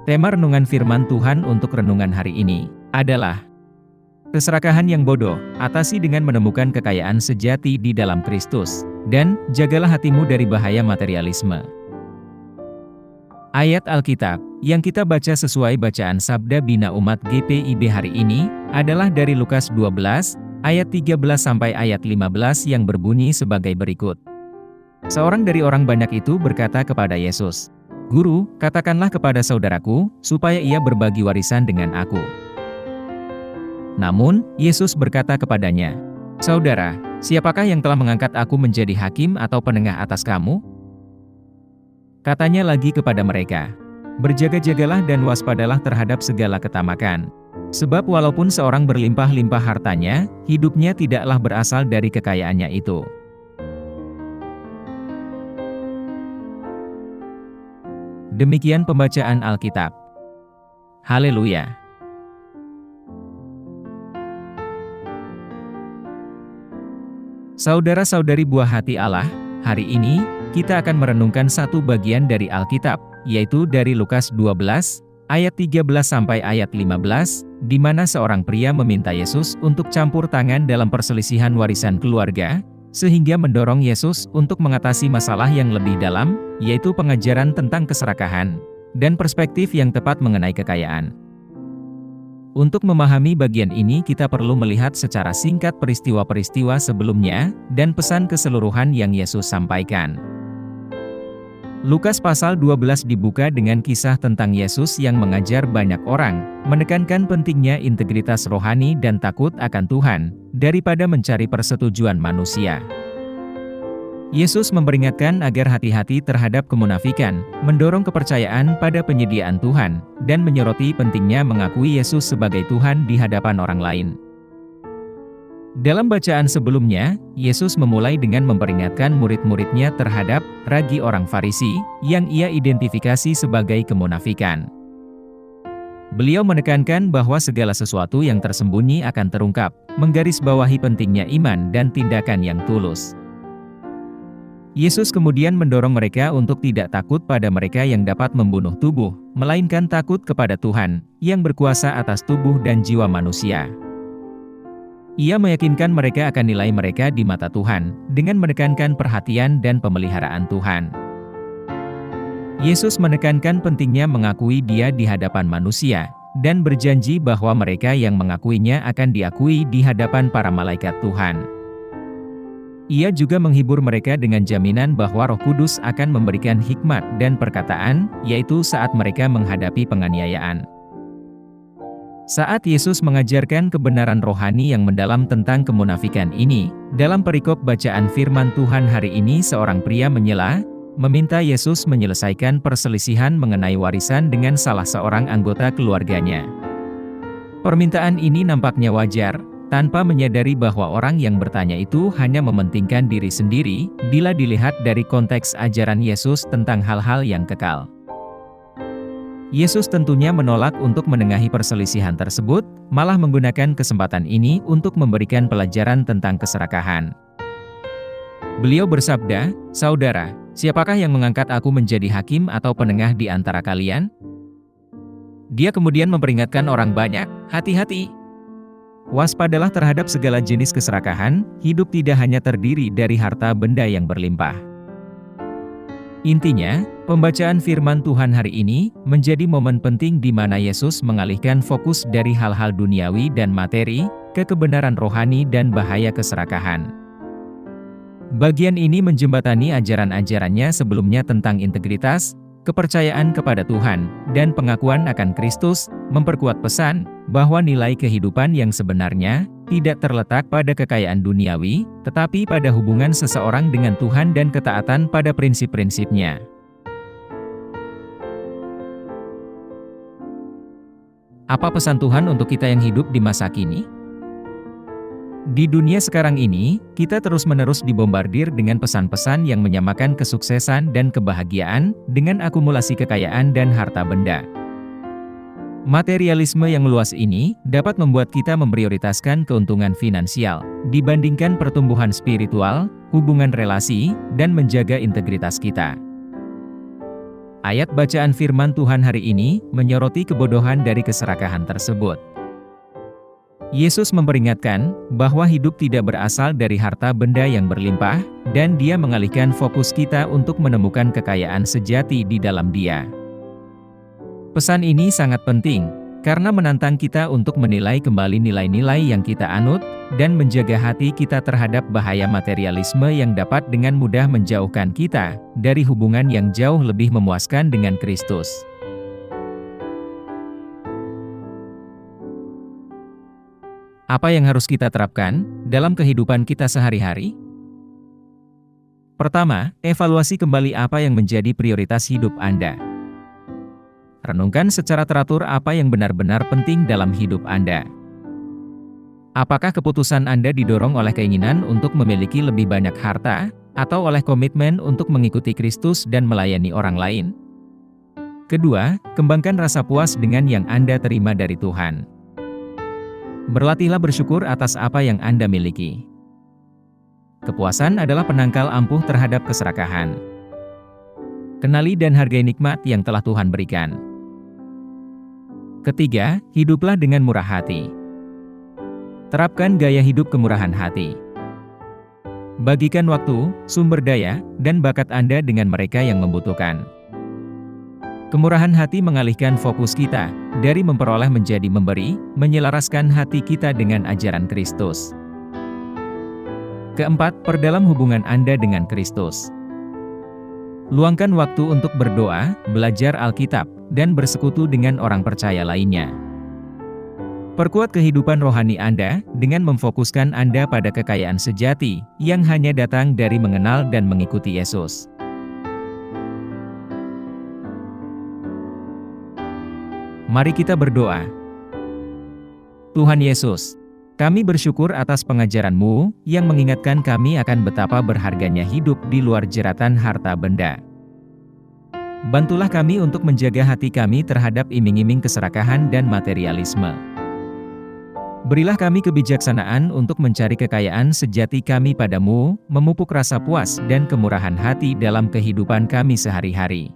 Tema renungan firman Tuhan untuk renungan hari ini adalah keserakahan yang bodoh, atasi dengan menemukan kekayaan sejati di dalam Kristus, dan jagalah hatimu dari bahaya materialisme. Ayat Alkitab yang kita baca sesuai bacaan Sabda Bina Umat GPIB hari ini adalah dari Lukas 12 ayat 13 sampai ayat 15 yang berbunyi sebagai berikut. Seorang dari orang banyak itu berkata kepada Yesus, "Guru, katakanlah kepada saudaraku, supaya ia berbagi warisan dengan aku." Namun, Yesus berkata kepadanya, "Saudara, siapakah yang telah mengangkat aku menjadi hakim atau penengah atas kamu?" Katanya lagi kepada mereka, "Berjaga-jagalah dan waspadalah terhadap segala ketamakan. Sebab walaupun seorang berlimpah-limpah hartanya, hidupnya tidaklah berasal dari kekayaannya itu." Demikian pembacaan Alkitab. Haleluya! Saudara-saudari buah hati Allah, hari ini, kita akan merenungkan satu bagian dari Alkitab, yaitu dari Lukas 12, ayat 13 sampai ayat 15, di mana seorang pria meminta Yesus untuk campur tangan dalam perselisihan warisan keluarga, sehingga mendorong Yesus untuk mengatasi masalah yang lebih dalam, yaitu pengajaran tentang keserakahan, dan perspektif yang tepat mengenai kekayaan. Untuk memahami bagian ini kita perlu melihat secara singkat peristiwa-peristiwa sebelumnya, dan pesan keseluruhan yang Yesus sampaikan. Lukas pasal 12 dibuka dengan kisah tentang Yesus yang mengajar banyak orang, menekankan pentingnya integritas rohani dan takut akan Tuhan, daripada mencari persetujuan manusia. Yesus memperingatkan agar hati-hati terhadap kemunafikan, mendorong kepercayaan pada penyediaan Tuhan, dan menyoroti pentingnya mengakui Yesus sebagai Tuhan di hadapan orang lain. Dalam bacaan sebelumnya, Yesus memulai dengan memperingatkan murid-muridnya terhadap ragi orang Farisi, yang ia identifikasi sebagai kemunafikan. Beliau menekankan bahwa segala sesuatu yang tersembunyi akan terungkap, menggarisbawahi pentingnya iman dan tindakan yang tulus. Yesus kemudian mendorong mereka untuk tidak takut pada mereka yang dapat membunuh tubuh, melainkan takut kepada Tuhan, yang berkuasa atas tubuh dan jiwa manusia. Ia meyakinkan mereka akan nilai mereka di mata Tuhan, dengan menekankan perhatian dan pemeliharaan Tuhan. Yesus menekankan pentingnya mengakui Dia di hadapan manusia, dan berjanji bahwa mereka yang mengakuinya akan diakui di hadapan para malaikat Tuhan. Ia juga menghibur mereka dengan jaminan bahwa Roh Kudus akan memberikan hikmat dan perkataan, yaitu saat mereka menghadapi penganiayaan. Saat Yesus mengajarkan kebenaran rohani yang mendalam tentang kemunafikan ini, dalam perikop bacaan firman Tuhan hari ini seorang pria menyela, meminta Yesus menyelesaikan perselisihan mengenai warisan dengan salah seorang anggota keluarganya. Permintaan ini nampaknya wajar, tanpa menyadari bahwa orang yang bertanya itu hanya mementingkan diri sendiri, bila dilihat dari konteks ajaran Yesus tentang hal-hal yang kekal. Yesus tentunya menolak untuk menengahi perselisihan tersebut, malah menggunakan kesempatan ini untuk memberikan pelajaran tentang keserakahan. Beliau bersabda, "Saudara, siapakah yang mengangkat aku menjadi hakim atau penengah di antara kalian?" Dia kemudian memperingatkan orang banyak, "Hati-hati! Waspadalah terhadap segala jenis keserakahan, hidup tidak hanya terdiri dari harta benda yang berlimpah." Intinya, pembacaan firman Tuhan hari ini menjadi momen penting di mana Yesus mengalihkan fokus dari hal-hal duniawi dan materi, ke kebenaran rohani dan bahaya keserakahan. Bagian ini menjembatani ajaran-ajarannya sebelumnya tentang integritas, kepercayaan kepada Tuhan, dan pengakuan akan Kristus, memperkuat pesan bahwa nilai kehidupan yang sebenarnya tidak terletak pada kekayaan duniawi, tetapi pada hubungan seseorang dengan Tuhan dan ketaatan pada prinsip-prinsipnya. Apa pesan Tuhan untuk kita yang hidup di masa kini? Di dunia sekarang ini, kita terus-menerus dibombardir dengan pesan-pesan yang menyamakan kesuksesan dan kebahagiaan dengan akumulasi kekayaan dan harta benda. Materialisme yang luas ini dapat membuat kita memprioritaskan keuntungan finansial dibandingkan pertumbuhan spiritual, hubungan relasi, dan menjaga integritas kita. Ayat bacaan firman Tuhan hari ini menyoroti kebodohan dari keserakahan tersebut. Yesus memperingatkan bahwa hidup tidak berasal dari harta benda yang berlimpah, dan Dia mengalihkan fokus kita untuk menemukan kekayaan sejati di dalam Dia. Pesan ini sangat penting, karena menantang kita untuk menilai kembali nilai-nilai yang kita anut, dan menjaga hati kita terhadap bahaya materialisme yang dapat dengan mudah menjauhkan kita dari hubungan yang jauh lebih memuaskan dengan Kristus. Apa yang harus kita terapkan dalam kehidupan kita sehari-hari? Pertama, evaluasi kembali apa yang menjadi prioritas hidup Anda. Renungkan secara teratur apa yang benar-benar penting dalam hidup Anda. Apakah keputusan Anda didorong oleh keinginan untuk memiliki lebih banyak harta, atau oleh komitmen untuk mengikuti Kristus dan melayani orang lain? Kedua, kembangkan rasa puas dengan yang Anda terima dari Tuhan. Berlatihlah bersyukur atas apa yang Anda miliki. Kepuasan adalah penangkal ampuh terhadap keserakahan. Kenali dan hargai nikmat yang telah Tuhan berikan. Ketiga, hiduplah dengan murah hati. Terapkan gaya hidup kemurahan hati. Bagikan waktu, sumber daya, dan bakat Anda dengan mereka yang membutuhkan. Kemurahan hati mengalihkan fokus kita dari memperoleh menjadi memberi, menyelaraskan hati kita dengan ajaran Kristus. Keempat, perdalam hubungan Anda dengan Kristus. Luangkan waktu untuk berdoa, belajar Alkitab, dan bersekutu dengan orang percaya lainnya. Perkuat kehidupan rohani Anda dengan memfokuskan Anda pada kekayaan sejati yang hanya datang dari mengenal dan mengikuti Yesus. Mari kita berdoa. Tuhan Yesus, kami bersyukur atas pengajaran-Mu yang mengingatkan kami akan betapa berharganya hidup di luar jeratan harta benda. Bantulah kami untuk menjaga hati kami terhadap iming-iming keserakahan dan materialisme. Berilah kami kebijaksanaan untuk mencari kekayaan sejati kami padamu, memupuk rasa puas dan kemurahan hati dalam kehidupan kami sehari-hari.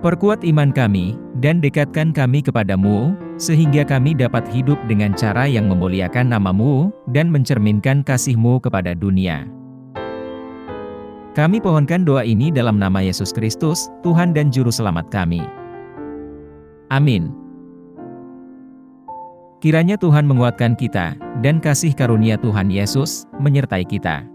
Perkuat iman kami, dan dekatkan kami kepadamu, sehingga kami dapat hidup dengan cara yang memuliakan nama-Mu, dan mencerminkan kasih-Mu kepada dunia. Kami pohonkan doa ini dalam nama Yesus Kristus, Tuhan dan Juru Selamat kami. Amin. Kiranya Tuhan menguatkan kita, dan kasih karunia Tuhan Yesus menyertai kita.